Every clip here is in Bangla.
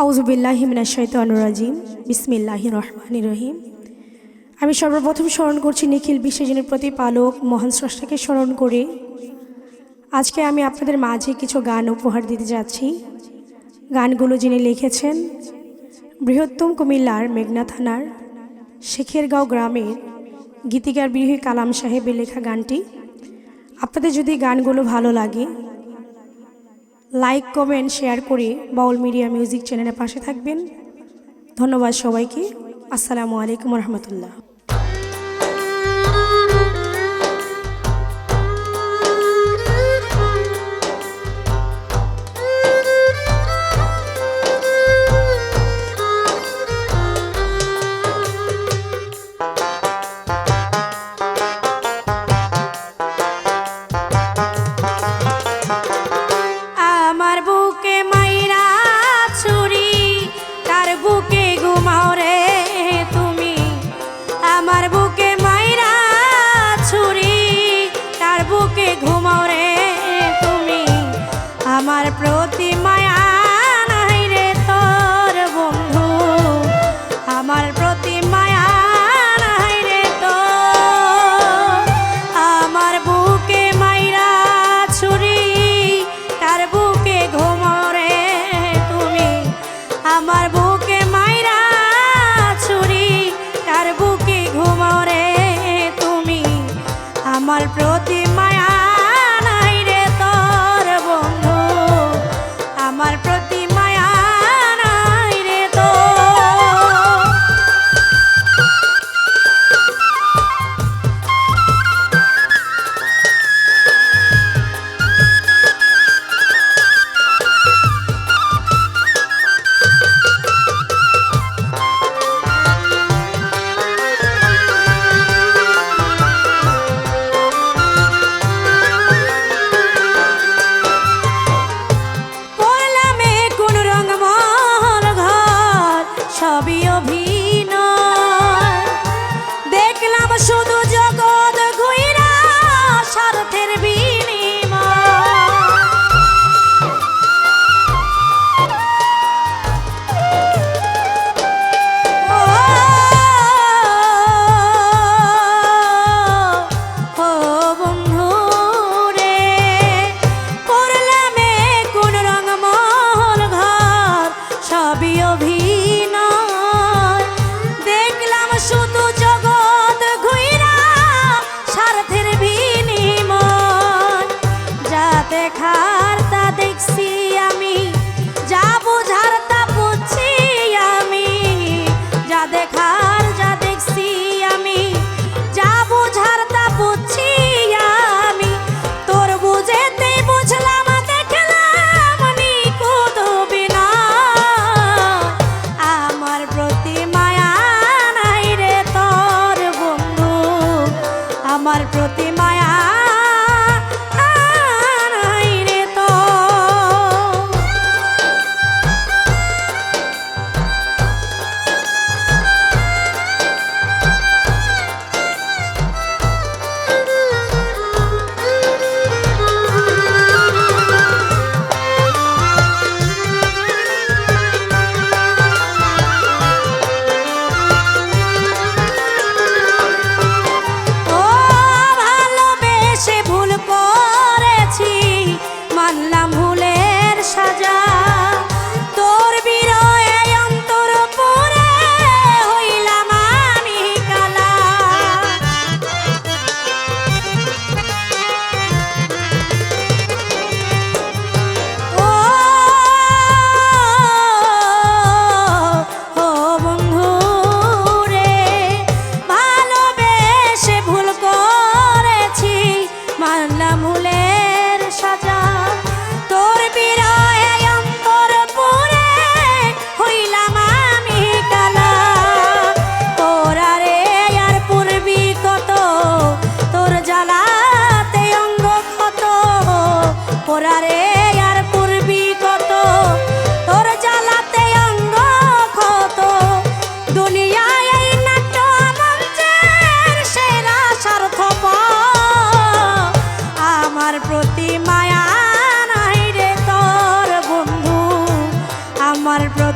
আউযুবিল্লাহি মিনাশ শাইতানির রাজিম। বিসমিল্লাহির রহমানির রহিম। আমি সর্বপ্রথম স্মরণ করছি নিখিল বিশ্বজনের প্রতিপালক মহান স্রষ্টাকে স্মরণ করে আজকে আমি আপনাদের মাঝে কিছু গান উপহার দিতে যাচ্ছি। গানগুলো যিনি লিখেছেন বৃহত্তম কুমিল্লার মেঘনা থানার শেখেরগাঁও গ্রামের গীতিকার বিরোহী কালাম সাহেবের লেখা গানটি। আপনাদের যদি গানগুলো ভালো লাগে লাইক কমেন্ট শেয়ার করে বাউল মিডিয়া মিউজিক চ্যানেলের পাশে থাকবেন। ধন্যবাদ সবাইকে। আসসালামু আলাইকুম রহমতুল্লাহ। আমার বুকে মাইরা ছুরি কার বুকে ঘুমাও রে তুমি, আমার বুকে মাইরা ছুরি কার বুকে ঘুমাও রে তুমি, আমার প্রতি মায়া নাই রে তোর বন্ধু, আমার প্রতি মায়া নাই রে তোর, আমার বুকে মাইরা ছুরি কার বুকে ঘুমাও রে তুমি, আমার বুকে মাইরা ছুরি কার বুকে ঘুমাও রে তুমি, আমার প্রতি মায়া নাই রে তোর বন্ধু, আমার প্রতি মায়া নাই রে তোর। সবই অভিনয় দেখলাম শুধু জগৎ ঘুইরা স্বার্থের বন্ধু রে, করলামে কোন রঙ মহল ঘর সবই অভিনয় দেখলাম শুধু জগৎ ঘুইরা স্বার্থের বিনিময়, যা দেখার তা দেখছি আমি, যা বুঝার তা বুঝছি আমি, যা দেখার যা দেখছি আমি, যা বুঝার তা বুঝছি আমি, তোর বুঝেতেই বুঝলাম দেখলাম নিখুঁত বিনা,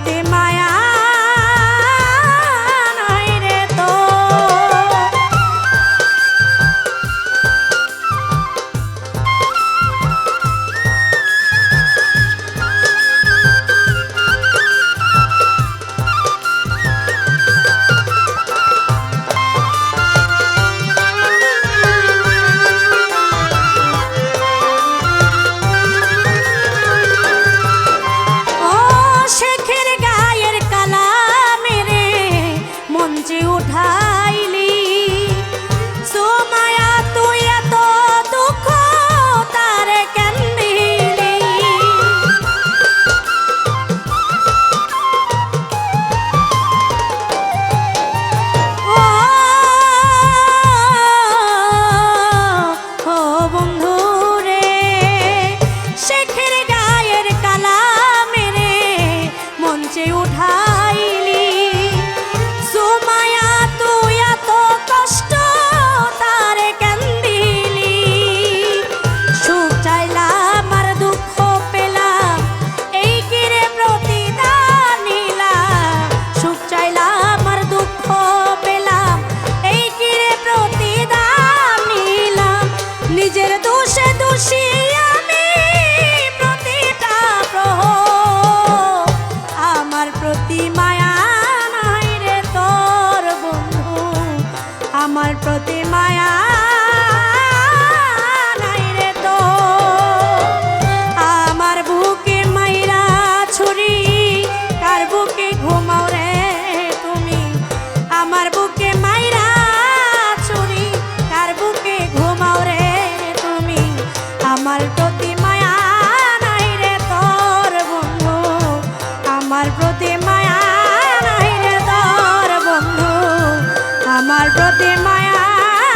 প্রতি মায়া নাই রে তো। উঠাইলি সোমায়া তুই এত দুঃখ তারে কেন দিলি। ও বন্ধু রে শেখের গায়ের কালা মেরে মঞ্চে উঠাইলি নিজের দোষে দোষী আমি প্রতিটা প্রহর আমার প্রতি মায়া নাই রে তোর বন্ধু আমার প্রতি মায়া নাই রে তো। আমার বুকে মাইরা ছুরি কার বুকে ঘুমাও রে তুমি আমার বুকে মাইরা ছুরি কার বুকে ঘুমাও রে আমার প্রতি মায়া নাই রে তোর বন্ধু আমার প্রতি মায়া নাই রে তোর বন্ধু আমার প্রতি মায়া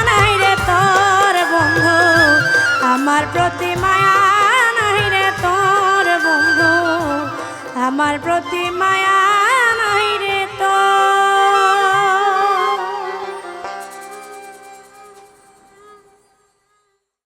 নাই রে তোর বন্ধু আমার প্রতি মায়া নাই রে তোর বন্ধু আমার প্রতি মায়া